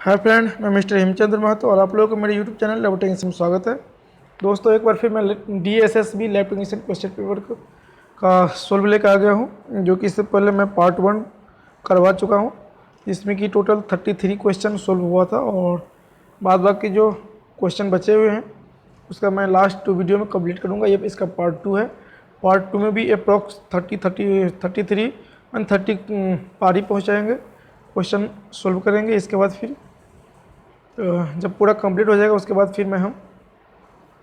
Hi friend, मैं mister Hemchandra Mahato और आप लोगों को मेरे यूट्यूब चैनल लैब टेक्नीशियन में स्वागत है। दोस्तों, एक बार फिर मैं DSSB lab technician question paper का सोल्व लेकर आ गया हूं, जो कि इससे पहले मैं पार्ट 1 करवा चुका हूं, जिसमें कि टोटल 33 क्वेश्चन सोल्व हुआ था और बाद बाकी जो क्वेश्चन बचे हुए हैं उसका मैं लास्ट वीडियो में कंप्लीट करूँगा। ये इसका पार्ट 2 है। पार्ट 2 में भी अप्रॉक्स 33 एंड 30 पारी पहुँचाएँगे, क्वेश्चन सोल्व करेंगे। इसके बाद फिर जब पूरा कंप्लीट हो जाएगा उसके बाद फिर हम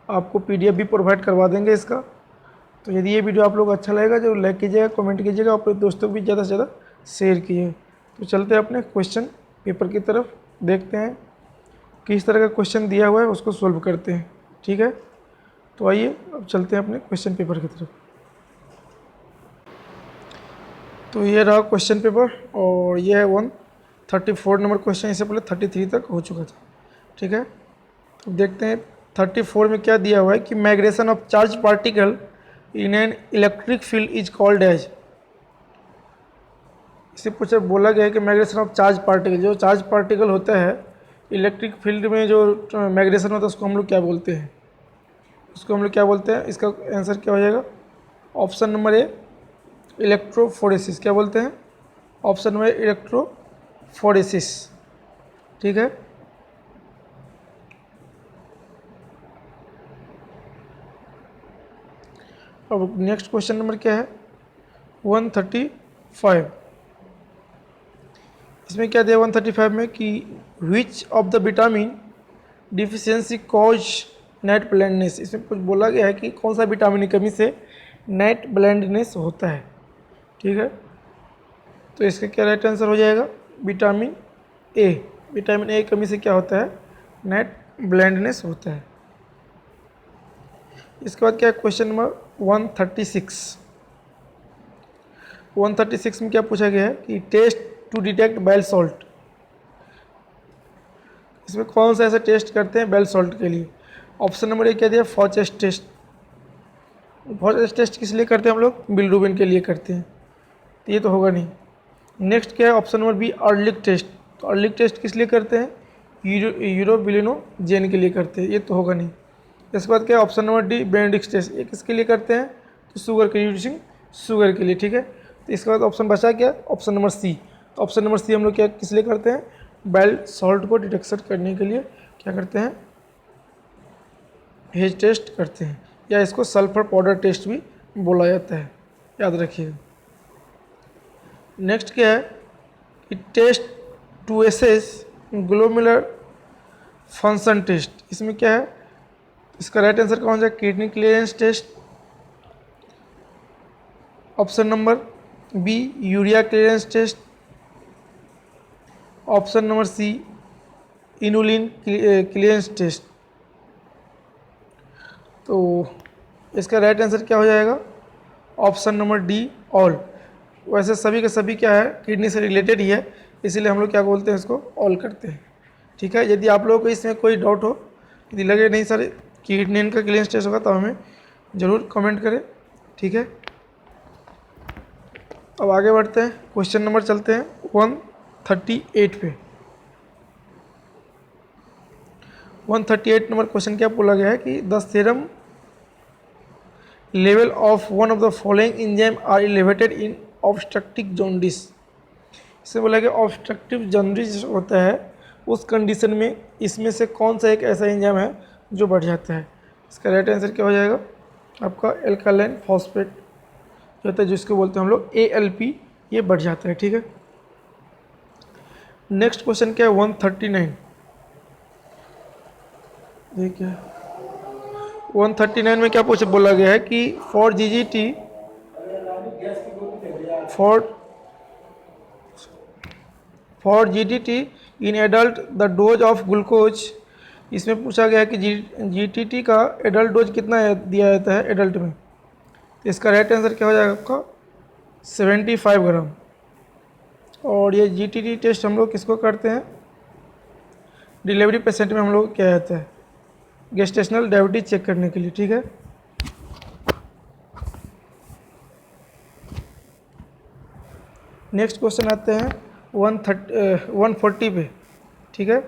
आपको PDF भी प्रोवाइड करवा देंगे इसका। तो यदि ये वीडियो आप लोग अच्छा लगेगा जो लाइक कीजिएगा, कमेंट कीजिएगा और अपने दोस्तों को भी ज़्यादा से ज़्यादा शेयर कीजिए। तो चलते हैं अपने क्वेश्चन पेपर की तरफ, देखते हैं किस तरह का क्वेश्चन दिया हुआ है, उसको सोल्व करते हैं। ठीक है, तो आइए अब चलते हैं अपने क्वेश्चन पेपर की तरफ। तो ये रहा क्वेश्चन पेपर और ये है 134 नंबर क्वेश्चन। इससे पहले 33 तक हो चुका था। ठीक है, तो देखते हैं 34 में क्या दिया हुआ है कि migration of charge particle in an electric field is called as. इसे पूछा बोला गया है कि माइग्रेशन ऑफ चार्ज पार्टिकल, जो चार्ज पार्टिकल होता है इलेक्ट्रिक फील्ड में जो माइग्रेशन होता है उसको हम लोग क्या बोलते हैं, इसका आंसर क्या हो जाएगा? ऑप्शन नंबर ए इलेक्ट्रोफोरेसिस। क्या बोलते हैं? Option number electrophoresis. ठीक है, अब नेक्स्ट क्वेश्चन नंबर क्या है? 135। इसमें क्या दिया 135 में कि विच of the vitamin deficiency cause night blindness. इसमें कुछ बोला गया है कि कौन सा विटामिन की कमी से नाइट ब्लाइंडनेस होता है। ठीक है, तो इसका क्या राइट आंसर हो जाएगा? Vitamin A. विटामिन ए की कमी से क्या होता है? नाइट ब्लाइंडनेस होता है। इसके बाद क्या है? Question number 136। 136 में क्या पूछा गया है कि test to detect bile salt. इसमें कौन सा ऐसा टेस्ट करते हैं बेल सॉल्ट के लिए? ऑप्शन नंबर ए क्या दिया? फॉचेस टेस्ट। फॉचेस टेस्ट किस लिए करते हैं हम लोग? बिलिरुबिन के लिए करते हैं, तो ये तो होगा नहीं। नेक्स्ट क्या है? Option number B Ehrlich test. तो अर्लिक टेस्ट किस लिए करते हैं? यूरोबिलिनोजेन के लिए करते हैं, ये तो होगा नहीं। इसके बाद क्या है? Option number D Benedict test. ये किसके लिए करते हैं? तो शुगर के रिड्यूसिंग शुगर के लिए। ठीक है, तो इसके बाद ऑप्शन बचा क्या? Option number C. तो ऑप्शन नंबर सी हम लोग क्या किस लिए करते हैं? बेल सॉल्ट को डिटेक्शन करने के लिए क्या करते हैं? हेज टेस्ट करते हैं, या इसको सल्फर पाउडर टेस्ट भी बोला जाता है, याद रखिएगा। नेक्स्ट क्या है कि test to assess glomerular function test. इसमें क्या है? इसका राइट आंसर कौन सा? Kidney clearance test. Option number B urea clearance test. Option number C inulin clearance test. तो इसका राइट आंसर क्या हो जाएगा? Option number D all. वैसे सभी के सभी क्या है? किडनी से रिलेटेड ही है, इसीलिए हम लोग क्या बोलते हैं? इसको ऑल करते हैं। ठीक है, यदि आप लोगों को इसमें कोई डाउट हो, यदि लगे नहीं सर किडनी का क्लियरेंस टेस्ट होगा, तो हमें ज़रूर कमेंट करें। ठीक है, अब आगे बढ़ते हैं, क्वेश्चन नंबर चलते हैं 138 पे। 138 नंबर क्वेश्चन क्या बोला गया है कि the serum level of one of the following enzyme are elevated in obstructive jaundice. इससे बोला गया ऑब्स्ट्रक्टिव जॉन्डिस होता है, उस कंडीशन में इसमें से कौन सा एक ऐसा एंजाइम है जो बढ़ जाता है? इसका राइट आंसर क्या हो जाएगा? आपका एल्कालाइन फॉस्फेट जो होता है, जिसको बोलते हैं हम लोग ALP, ये बढ़ जाता है। ठीक है, नेक्स्ट क्वेश्चन क्या है? 139। देखिए 139 में क्या बोला गया है कि for GDT in adult the dose of glucose. इसमें पूछा गया है कि GTT का एडल्ट डोज कितना दिया जाता है एडल्ट में? तो इसका राइट आंसर क्या हो जाएगा आपका? 75 ग्राम। और ये GTT टेस्ट हम लोग किसको करते हैं? डिलीवरी पेशेंट में हम लोग क्या जाता है? गेस्टेशनल डायबिटीज चेक करने के लिए। ठीक है, नेक्स्ट क्वेश्चन आते हैं 140 पे। ठीक है।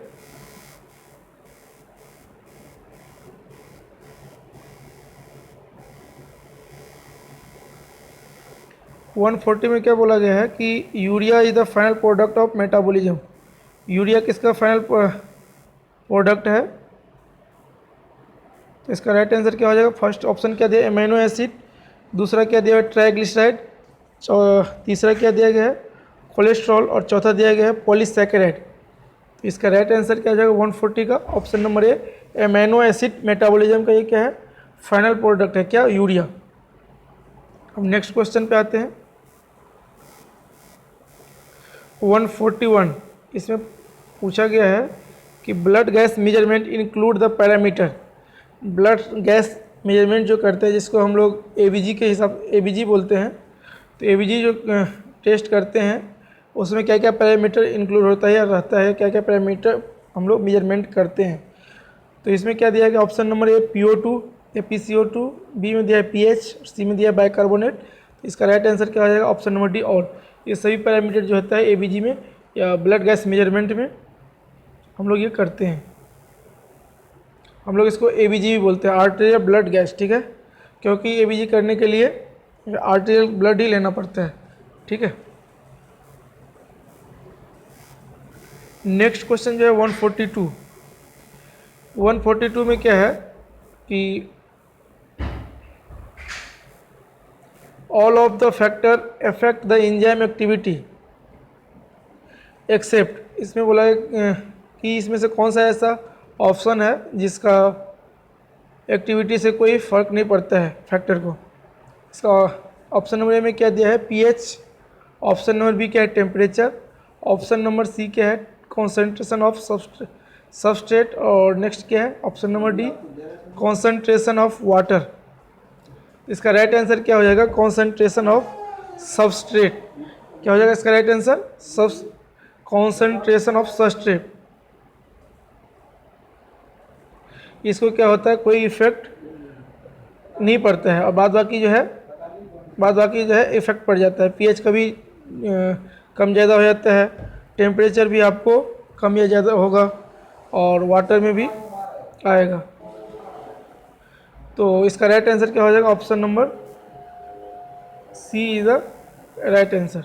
वन फोर्टी में क्या बोला गया है कि urea is the final product of metabolism. Urea किसका फाइनल प्रोडक्ट है? तो इसका राइट आंसर क्या हो जाएगा? फर्स्ट ऑप्शन क्या दिया? Amino acid. दूसरा क्या दिया है? ट्राइग्लिसराइड। तीसरा क्या दिया गया है? कोलेस्ट्रॉल। और चौथा दिया गया है पॉलीसैकेराइड। तो इसका राइट आंसर क्या हो जाएगा 140 का? ऑप्शन नंबर ए, एमिनो एसिड। मेटाबॉलिज्म का ये क्या है? फाइनल प्रोडक्ट है क्या? यूरिया। अब नेक्स्ट क्वेश्चन पे आते हैं। 141 इसमें पूछा गया है कि blood gas measurement include the parameter. Blood gas measurement जो करते हैं, जिसको हम लोग एबीजी के हिसाब एबीजी बोलते हैं, तो एबीजी जो टेस्ट करते हैं उसमें क्या क्या पैरामीटर इंक्लूड होता है या रहता है, क्या क्या पैरामीटर हम लोग मेजरमेंट करते हैं। तो इसमें क्या दिया गया? ऑप्शन नंबर ए PO2 या PCO2, बी में दिया है pH, सी में दिया है बाइकार्बोनेट। तो इसका राइट आंसर क्या हो जाएगा? Option number D all. ये सभी पैरामीटर जो होता है एबीजी में या ब्लड गैस मेजरमेंट में हम लोग ये करते हैं। हम लोग इसको एबीजी भी बोलते हैं, आर्टेरियल ब्लड गैस, ठीक है, क्योंकि एबीजी करने के लिए आर्टेरियल ब्लड ही लेना पड़ता है, ठीक है। नेक्स्ट क्वेश्चन जो है 142। 142 में क्या है कि all of the factor affect the enzyme activity except. इसमें बोला है कि इसमें से कौन सा ऐसा ऑप्शन है जिसका एक्टिविटी से कोई फ़र्क नहीं पड़ता है फैक्टर को। इसका ऑप्शन नंबर ए में क्या दिया है? पीएच। ऑप्शन नंबर बी क्या है? टेम्परेचर। ऑप्शन नंबर सी क्या है? Concentration of substrate. और नेक्स्ट क्या है? Option number D concentration of water. इसका राइट आंसर क्या हो जाएगा? Concentration of substrate. क्या हो जाएगा इसका right answer? Concentration of substrate. इसको क्या होता है? कोई इफेक्ट नहीं पड़ता है और बाद बाकी जो है इफेक्ट पड़ जाता है। पीएच का भी कम ज़्यादा हो जाता है, टेम्परेचर भी आपको कम या ज़्यादा होगा और वाटर में भी आएगा। तो इसका राइट आंसर क्या हो जाएगा? Option number C is the right answer.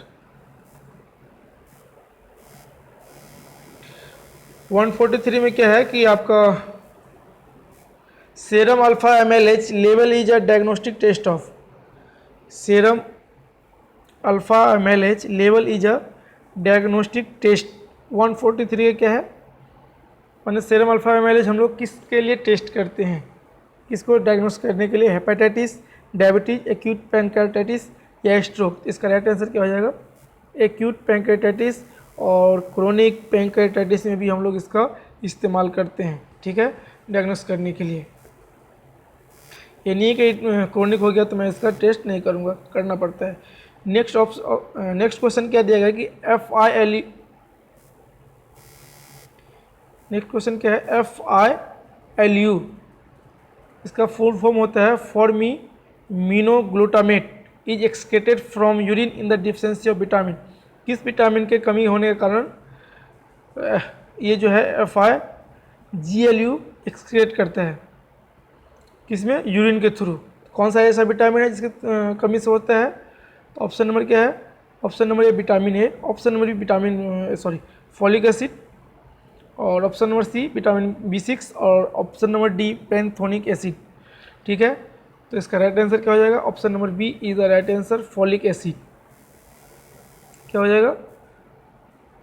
143 में क्या है कि आपका serum alpha MLH level is a diagnostic test of. Serum alpha MLH level is a diagnostic test. 143 का क्या है? मैंने सेरम अल्फा MLH हम लोग किसके लिए टेस्ट करते हैं? किसको डायग्नोस करने के लिए? हेपेटाइटिस, डायबिटीज, एक्यूट पैनक्रेटाइटिस या स्ट्रोक। इसका राइट आंसर क्या हो जाएगा? एक्यूट पैनक्रेटाइटिस और क्रोनिक पैनक्रेटाइटिस में भी हम लोग इसका इस्तेमाल करते हैं, ठीक है, डायग्नोस करने के लिए। ये नहीं कि क्रोनिक हो गया तो मैं इसका टेस्ट नहीं करूँगा, करना पड़ता है। नेक्स्ट क्वेश्चन क्या दिया गया कि FILU। नेक्स्ट क्वेश्चन क्या है? FILU इसका फुल फॉर्म होता है formiminoglutamate is excreted from urine in the deficiency of vitamin. किस विटामिन के कमी होने के कारण ये जो है FIGLU एक्सक्रेट करता है? किसमें? यूरिन के थ्रू। कौन सा ऐसा विटामिन है जिसकी कमी से होता है? ऑप्शन नंबर क्या है? Option number A vitamin A. Option number B folic acid. और option number C vitamin B6 और option number D pantothenic acid, ठीक है। तो इसका राइट आंसर क्या हो जाएगा? Option number B is the right answer, folic acid. क्या हो जाएगा?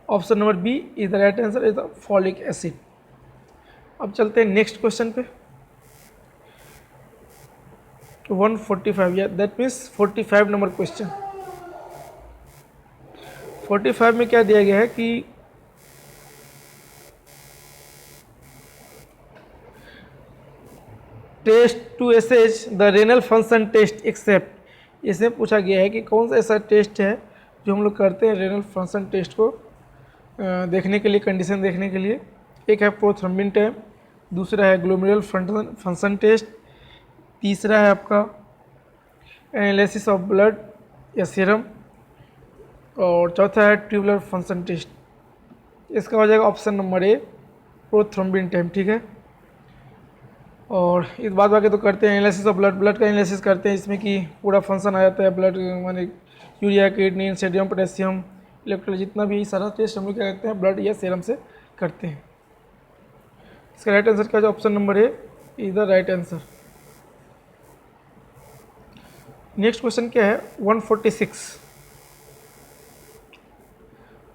Option number B is the right answer is the folic acid. अब चलते हैं नेक्स्ट क्वेश्चन पे। 145 या दैट मीन्स 45 नंबर क्वेश्चन। 45 में क्या दिया गया है कि test to assess the renal function test except. इसमें पूछा गया है कि कौन सा ऐसा टेस्ट है जो हम लोग करते हैं रेनल फंक्शन टेस्ट को देखने के लिए, कंडीशन देखने के लिए। एक है प्रोथ्रोम्बिन टाइम, दूसरा है ग्लोमेरुलर फंक्शन टेस्ट, तीसरा है आपका एनालिसिस ऑफ ब्लड या सीरम, और चौथा है ट्यूबुलर फंक्शन टेस्ट। इसका हो जाएगा ऑप्शन नंबर ए, प्रोथ्रोम्बिन टाइम। ठीक है, और इस बात बाकी तो करते हैं एनालिसिस ऑफ ब्लड का एनालिसिस करते हैं, इसमें कि पूरा फंक्शन आ जाता है ब्लड, माने urea, creatinine, sodium, potassium, electrolyte, जितना भी सारा टेस्ट हम लोग क्या करते हैं ब्लड या सीरम से करते हैं। इसका राइट आंसर क्या है? Option number A is the right answer. Next question क्या है?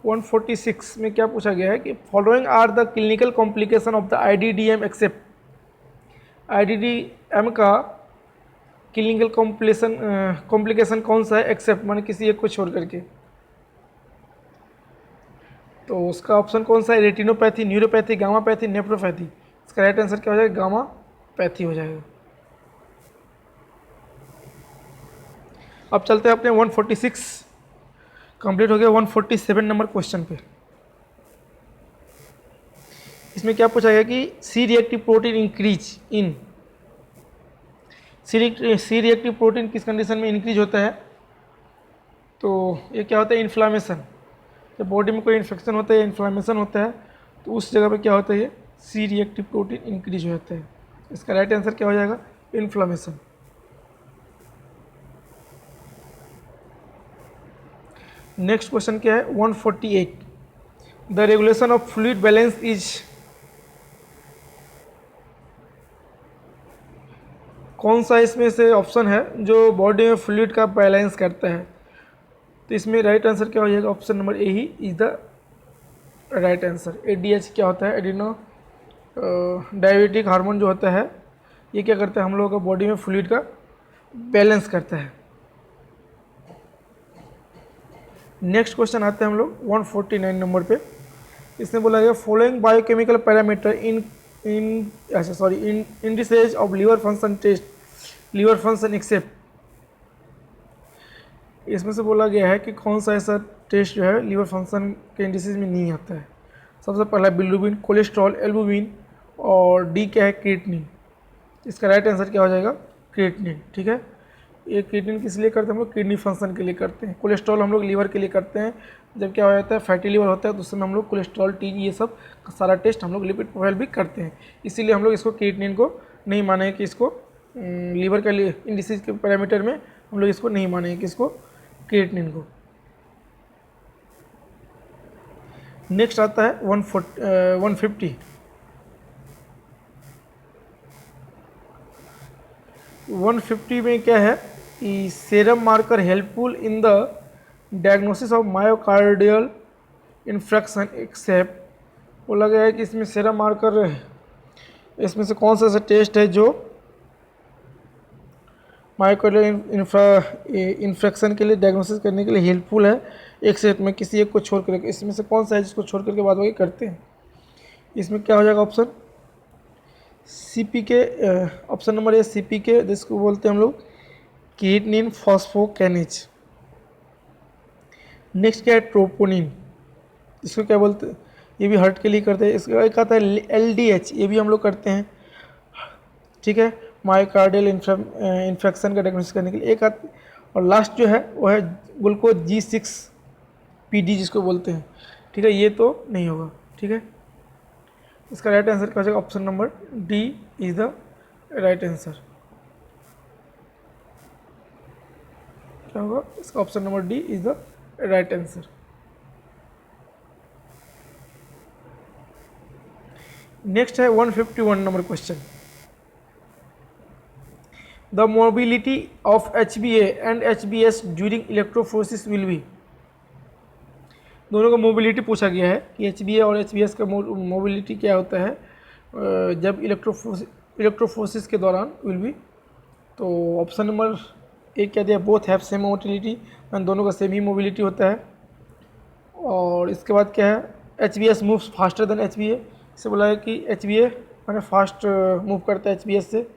146 में क्या पूछा गया है कि following are the clinical complication of the IDDM except. IDDM का क्लिनिकल कॉम्प्लिकेशन कौन सा है एक्सेप्ट माने किसी एक को छोड़ करके? तो उसका ऑप्शन कौन सा है? Retinopathy, neuropathy, gammopathy, nephropathy. इसका राइट आंसर क्या हो जाएगा? गामापैथी हो जाएगा। अब चलते हैं अपने 146 कंप्लीट हो गया। 147 नंबर क्वेश्चन पे इसमें क्या पूछा गया कि C reactive protein increase in, C reactive protein किस कंडीशन में इंक्रीज होता है? तो ये क्या होता है? इन्फ्लामेशन। जब बॉडी में कोई इन्फेक्शन होता है, इन्फ्लामेशन होता है, तो उस जगह पे क्या होता है? ये सी रिएक्टिव प्रोटीन इंक्रीज हो जाता है। इसका राइट आंसर क्या हो जाएगा? इन्फ्लामेशन। नेक्स्ट क्वेश्चन क्या है? 148 the regulation of fluid balance is, कौन सा इसमें से ऑप्शन है जो बॉडी में फ्लूइड का बैलेंस करता है? तो इसमें राइट आंसर क्या हो जाएगा? Option number A he is the right answer. ADH क्या होता है? एडिनो डायबिटिक हार्मोन जो होता है, ये क्या करता है? हम लोगों का बॉडी में फ्लूइड का बैलेंस करता है। नेक्स्ट क्वेश्चन आते हैं हम लोग 149 नंबर पे। इसमें बोला गया following biochemical parameter indices of liver function test, liver function except. इसमें से बोला गया है कि कौन सा ऐसा टेस्ट जो है लीवर फंक्शन के इंडिसेज में नहीं आता है। सबसे पहला बिलिरुबिन, कोलेस्ट्रॉल, एल्बुमिन, और डी क्या है? क्रिएटिनिन। इसका राइट आंसर क्या हो जाएगा? क्रिएटिनिन। ठीक है, ये क्रिएटिनिन किस लिए करते हैं? हम लोग किडनी फंक्शन के लिए करते हैं। कोलेस्ट्रॉल हम लोग लीवर के लिए करते हैं। जब क्या हो जाता है? फैटी लीवर होता है तो उस समय हम लोग कोलेस्ट्रॉल, टी, ये सब सारा टेस्ट हम लोग लिपिड प्रोफाइल भी करते हैं। इसीलिए हम लोग इसको क्रिएटिनिन को नहीं माने कि इसको लीवर का इंडिसेज के पैरामीटर में हम लोग इसको नहीं माने कि इसको क्रिएटिनिन को। नेक्स्ट आता है 150 150 में क्या है कि serum marker helpful in the diagnosis of myocardial infarction except. बोला गया है कि इसमें सेरम मार्कर, इसमें से कौन सा ऐसा टेस्ट है जो मायोकार्डियल इन्फेक्शन के लिए डायग्नोसिस करने के लिए हेल्पफुल है एक्सेप्ट में किसी एक को छोड़ कर? इसमें से कौन सा है जिसको छोड़ करके बाद बाकी करते हैं? इसमें क्या हो जाएगा? ऑप्शन CPK, ऑप्शन नंबर ए CPK, जिसको बोलते हैं हम लोग क्रिएटिनिन फॉस्फोकिनेज। नेक्स्ट क्या है? ट्रोपोनिन, इसको क्या बोलते हैं? ये भी हार्ट के लिए करते हैं। इसका एक आता है LDH, ये भी हम लोग करते हैं। ठीक है, मायोकार्डियल इन्फेक्शन का डायग्नोसिस करने के लिए एक आता। और लास्ट जो है वो है ग्लूकोज G6PD, जिसको बोलते हैं। ठीक है, ये तो नहीं होगा। ठीक है, इसका राइट आंसर क्या हो जाएगा? Option number D is the right answer. क्या होगा? इसका option number D is the right answer. Next है 151 number question. The mobility of HbA and HbS during electrophoresis will be. दोनों का मोबिलिटी पूछा गया है कि HbA और HbS का मोबिलिटी क्या होता है जब इलेक्ट्रोफोरेसिस के दौरान विल बी। तो ऑप्शन नंबर एक क्या दिया? बोथ हैव सेम मोबिलिटी, दोनों का सेम ही मोबिलिटी होता है। और इसके बाद क्या है? HbS moves faster than HbA। इससे बोला है कि HbA मैंने फास्ट मूव करता है HbS से,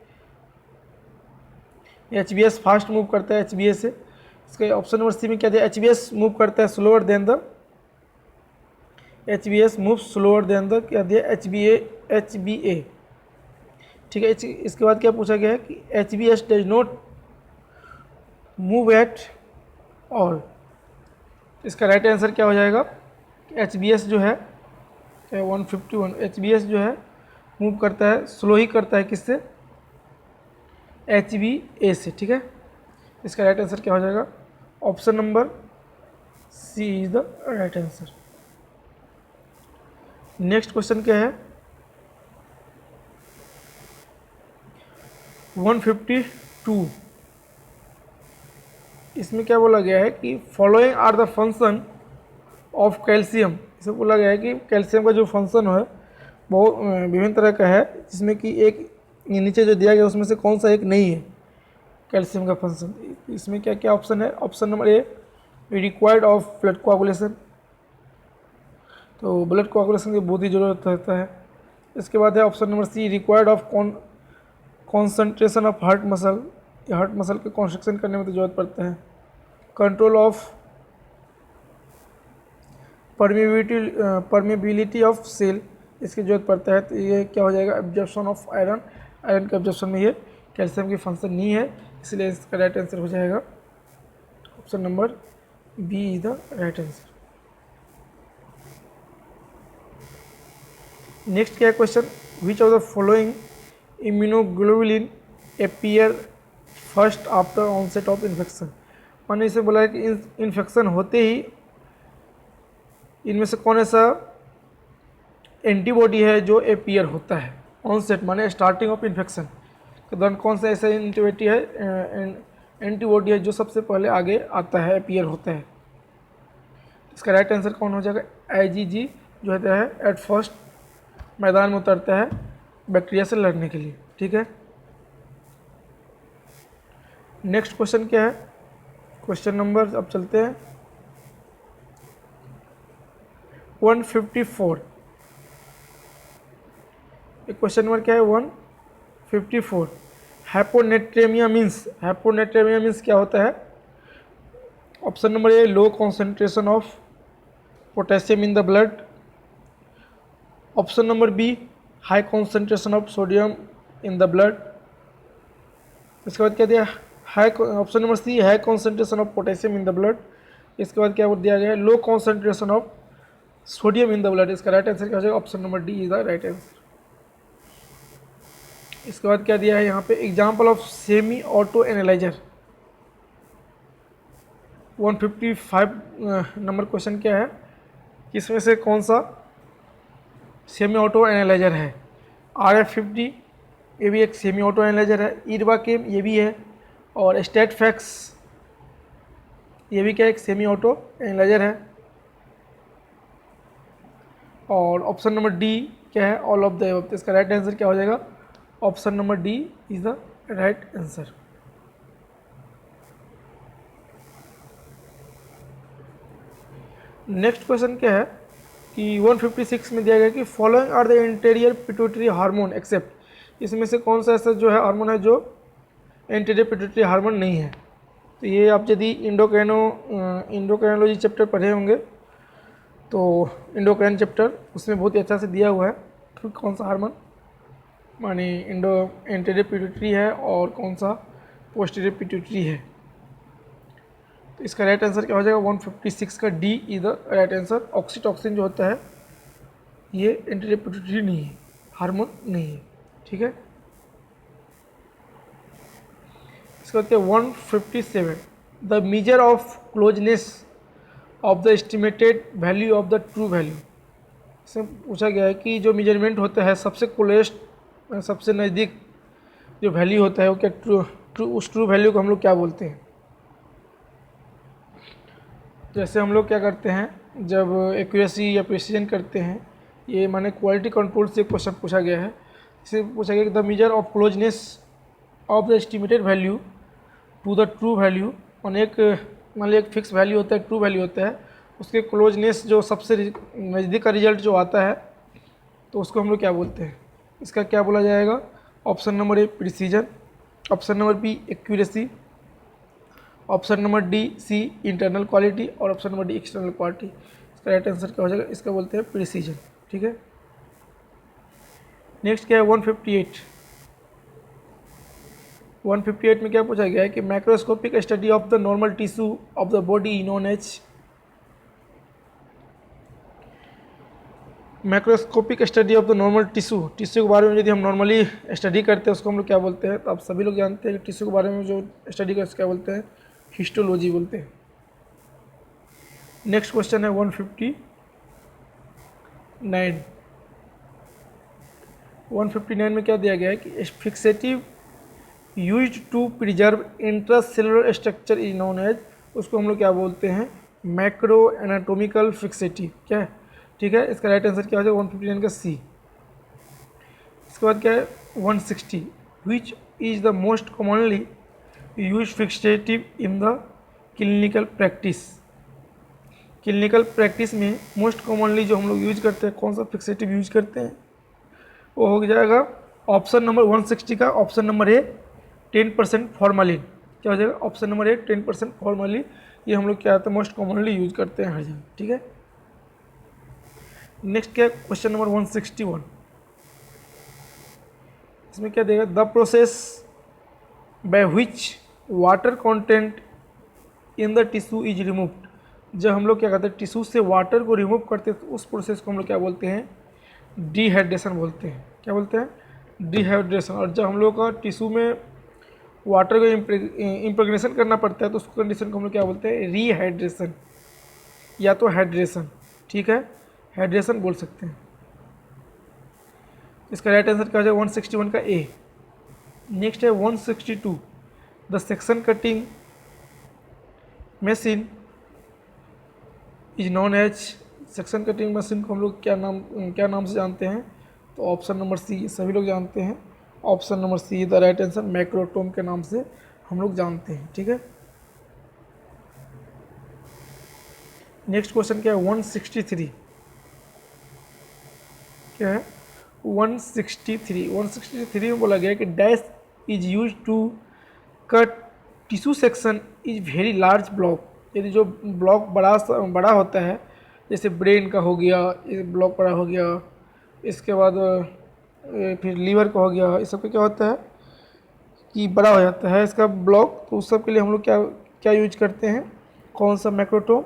HbS फास्ट मूव करता है HbA से। इसके ऑप्शन नंबर सी में क्या दिया? HbS मूव करता है slower then the, HbS move slower then the क्या दिया? HbA। ठीक है, इसके बाद क्या पूछा गया है कि HbS does not move at all. इसका राइट आंसर क्या हो जाएगा? HbS जो है क्या है 151। HBS जो है मूव करता है, स्लो ही करता है किससे, HBA से, ठीक है। इसका राइट आंसर क्या हो जाएगा, option number C is the right answer. Next question क्या है 152। इसमें क्या बोला गया है कि following are the function of calcium. इसे बोला गया है कि कैल्शियम का जो फंक्शन है वो विभिन्न तरह का है, जिसमें कि एक ये नीचे जो दिया गया उसमें से कौन सा एक नहीं है कैल्शियम का फंक्शन। इसमें क्या क्या ऑप्शन है, option number A required of blood coagulation, तो ब्लड कोआगुलेशन की बहुत ही ज़रूरत रहता है। इसके बाद है option number C required of concentration of heart muscle, या हार्ट मसल के कॉन्स्ट्रक्शन करने में तो जरूरत पड़ता है। Control of permeability of cell, इसकी जरूरत पड़ता है। तो ये क्या हो जाएगा, एब्जॉर्प्शन ऑफ आयरन, आयरन के एब्जॉर्प्शन में ये कैल्शियम की फंक्शन नहीं है, इसलिए इसका राइट आंसर हो जाएगा option number B is the right answer. Next क्या है question, which of the following immunoglobulin appear first after onset of infection. मैंने इसे बोला है कि इन्फेक्शन होते ही इनमें से कौन ऐसा एंटीबॉडी है जो अपीयर होता है, ऑनसेट माने स्टार्टिंग ऑफ इन्फेक्शन के दौरान कौन सा ऐसा एंटीबॉडी है, एंटीबॉडी है जो सबसे पहले आगे आता है, अपीयर होता है। इसका राइट आंसर कौन हो जाएगा, IgG जो होता है एट फर्स्ट मैदान में उतरता है बैक्टीरिया से लड़ने के लिए, ठीक है। नेक्स्ट क्वेश्चन क्या है, क्वेश्चन नंबर अब चलते हैं 154। क्वेश्चन नंबर क्या है 154। हैपोनेट्रेमिया मीन्स क्या होता है। Option number A low concentration of potassium in the blood, option number B high concentration of sodium in the blood, इसके बाद क्या दिया high, option number C high concentration of potassium in the blood, इसके बाद क्या दिया गया है low concentration of sodium in the blood. इसका राइट आंसर क्या हो जाएगा, option number D is the right answer. इसके बाद क्या दिया है यहाँ पे, example of semi auto analyser. 155 number question क्या है, इसमें से कौन सा सेमी ऑटो एनालाइजर है। RF50 ये भी एक सेमी ऑटो एनालाइजर है, इरवाकेम ये भी है, और स्टेटफैक्स ये भी क्या एक सेमी ऑटो एनालाइजर है, और ऑप्शन नंबर डी क्या है ऑल ऑफ द अबव। इसका राइट आंसर क्या हो जाएगा, option number D is the right answer. Next question क्या है कि 156 में दिया गया कि following are the anterior pituitary hormone except. इसमें से कौन सा ऐसा जो है हार्मोन है जो इंटीरियर पिट्यूटरी हार्मोन नहीं है। तो ये आप यदि इंडोक्राइनोलॉजी चैप्टर पढ़े होंगे तो इंडोक्राइन चैप्टर उसमें बहुत ही अच्छा से दिया हुआ है कि कौन सा हार्मोन माने इंटीरियर पिट्यूटरी है और कौन सा पोस्टीरियर पिट्यूटरी है। तो इसका राइट आंसर क्या हो जाएगा, 156 का D is the right answer. Oxytocin जो होता है ये इंटीरियर पिट्यूटरी नहीं है, हार्मोन नहीं है, ठीक है। इसके बाद 157 the measure of closeness of the estimated value of the true value. इसमें पूछा गया है कि जो मेजरमेंट होता है सबसे क्लोजेस्ट सबसे नज़दीक जो वैल्यू होता है वो क्या उस ट्रू वैल्यू को हम लोग क्या बोलते हैं। जैसे हम लोग क्या करते हैं जब एक्यूरेसी या प्रिसीजन करते हैं, ये माने क्वालिटी कंट्रोल से क्वेश्चन पूछा गया है। इसे पूछा गया कि the measure of closeness of the estimated value to the true value. मान लीजिए एक फिक्स वैल्यू होता है, ट्रू वैल्यू होता है, उसके क्लोजनेस जो सबसे नज़दीक का रिजल्ट जो आता है तो उसको हम लोग क्या बोलते हैं। इसका क्या बोला जाएगा, option number A precision, option number B accuracy, option number D C internal quality, और option number D external quality. इसका राइट आंसर क्या हो जाएगा, इसका बोलते हैं प्रिसीजन, ठीक है। नेक्स्ट क्या है 158 में क्या पूछा गया है कि microscopic study of the normal tissue of the body known as. Macroscopic study of the normal tissue, tissue के बारे में यदि हम नॉर्मली स्टडी करते हैं उसको हम लोग क्या बोलते हैं? तो आप सभी लोग जानते हैं कि टिश्यू के बारे में जो स्टडी करते हैं क्या बोलते हैं? हिस्टोलॉजी बोलते हैं। नेक्स्ट क्वेश्चन है 159 में क्या दिया गया है कि fixative used to preserve intracellular structure is known as, उसको हम लोग क्या बोलते हैं? Macro anatomical fixative. क्या है? ठीक है, इसका राइट आंसर क्या हो जाएगा? 159 का सी। इसके बाद क्या है 160, which is the most commonly use fixative in the clinical practice. Clinical practice में मोस्ट कॉमनली जो हम लोग यूज करते हैं, कौन सा फिक्सेटिव यूज करते हैं? वो हो जाएगा ऑप्शन नंबर 160 का ऑप्शन नंबर ए 10% फॉर्मालिन। क्या हो जाएगा? ऑप्शन नंबर ए 10% फॉर्मालिन। ये हम लोग क्या होता है? मोस्ट कॉमनली यूज करते हैं हर जगह। ठीक है, नेक्स्ट क्या है क्वेश्चन नंबर 161। इसमें क्या देगा? The process by which water content in the tissue is removed. जब हम लोग क्या करते हैं? टिश्यू से वाटर को रिमूव करते हैं तो उस प्रोसेस को हम लोग क्या बोलते हैं? डिहाइड्रेशन बोलते हैं। क्या बोलते हैं? डिहाइड्रेशन। और जब हम लोग का टिश्यू में वाटर को इम्प्रेगनेशन करना पड़ता है तो उस कंडीशन को हम लोग क्या बोलते हैं? रीहाइड्रेशन या तो हाइड्रेशन। ठीक है, हाइड्रेशन बोल सकते हैं। इसका राइट आंसर क्या हो जाएगा? 161 का ए। नेक्स्ट है 162, the section cutting machine is known as. Section cutting machine को हम लोग क्या नाम से जानते हैं? तो ऑप्शन नंबर सी, सभी लोग जानते हैं। Option number C the right answer, macrotome के नाम से हम लोग जानते हैं। ठीक है, नेक्स्ट क्वेश्चन क्या है 163। क्या है 163 में बोला गया कि dash is use to cut tissue section is very large block. यदि जो ब्लॉक बड़ा होता है, जैसे ब्रेन का हो गया, ये ब्लॉक बड़ा हो गया, इसके बाद फिर लीवर का हो गया, इस सब का क्या होता है कि बड़ा हो जाता है इसका ब्लॉक। तो उस सब के लिए हम लोग क्या यूज करते हैं? कौन सा? मैक्रोटोम।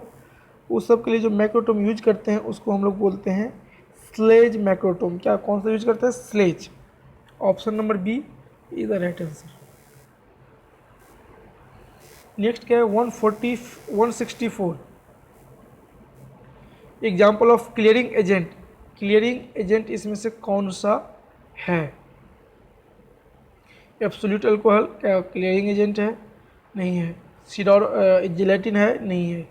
उस सब के लिए जो मैक्रोटोम यूज करते हैं उसको हम लोग बोलते हैं स्लेज मैक्रोटोम। क्या कौन सा यूज करते हैं? Sledge. Option number B is the right answer. Next क्या है 164, example of clearing agent. Clearing agent इसमें से कौन सा है? एब्सोल्यूट अल्कोहल क्या क्लियरिंग एजेंट है? नहीं है। सिडोर जिलेटिन है? नहीं है।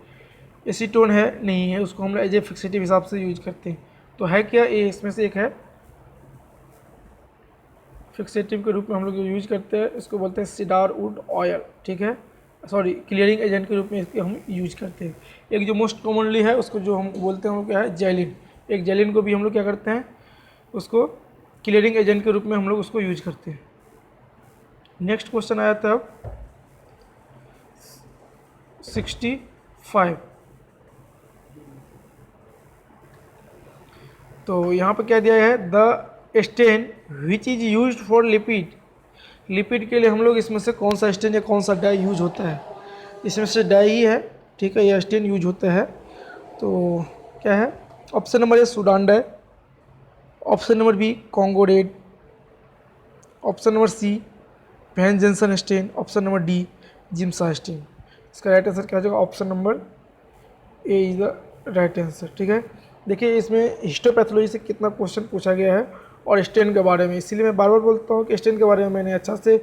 एसीटोन है? नहीं है। उसको हम लोग एज ए फिक्सेटिव हिसाब से यूज करते हैं। तो है क्या? ये इसमें से एक है, फिक्सेटिव के रूप में हम लोग यूज करते हैं, इसको बोलते हैं सिडार वुड ऑयल। ठीक है, सॉरी, क्लियरिंग एजेंट के रूप में इसके हम यूज करते हैं। एक जो मोस्ट कॉमनली है उसको जो हम बोलते हैं हम लोग क्या है? जेलिन। एक जेलिन को भी हम लोग क्या करते हैं? उसको क्लियरिंग एजेंट के रूप में हम लोग उसको यूज करते हैं। नेक्स्ट क्वेश्चन आया था 65। तो यहाँ पर क्या दिया है? The stain which is use for lipid. Lipid के लिए हम लोग इसमें से कौन सा स्टेन या कौन सा डाई यूज होता है? इसमें से डाई ही है। ठीक है, यह स्टेन यूज होता है। तो क्या है? Option number A Sudan dye, option number B Congo red, option number C van Gieson stain, option number D Giemsa stain. इसका राइट आंसर क्या हो जाएगा? Option number A is the right answer. ठीक है, देखिए इसमें हिस्टोपैथोलॉजी से कितना क्वेश्चन पूछा गया है और स्टेन के बारे में, इसीलिए मैं बार बार बोलता हूँ कि स्टेन के बारे में मैंने अच्छा से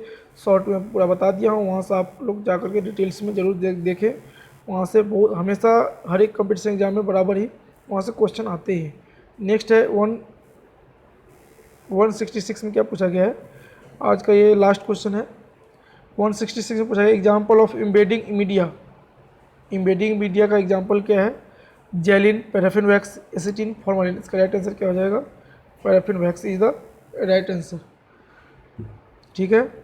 शॉर्ट में पूरा बता दिया हूँ। वहाँ से आप लोग जाकर के डिटेल्स में ज़रूर देखें। वहाँ से बहुत हमेशा हर एक कंपटीशन एग्जाम में बराबर ही वहाँ से क्वेश्चन आते हैं। नेक्स्ट है 166 में क्या पूछा गया है? आज का ये लास्ट क्वेश्चन है। 166 में पूछा गया example of embedding media. Embedding media का एग्जाम्पल क्या है? जेलिन, पैराफिन वैक्स, एसिटिन, फॉर्मालिन। इसका राइट आंसर क्या हो जाएगा? Paraffin wax is the right answer. ठीक है।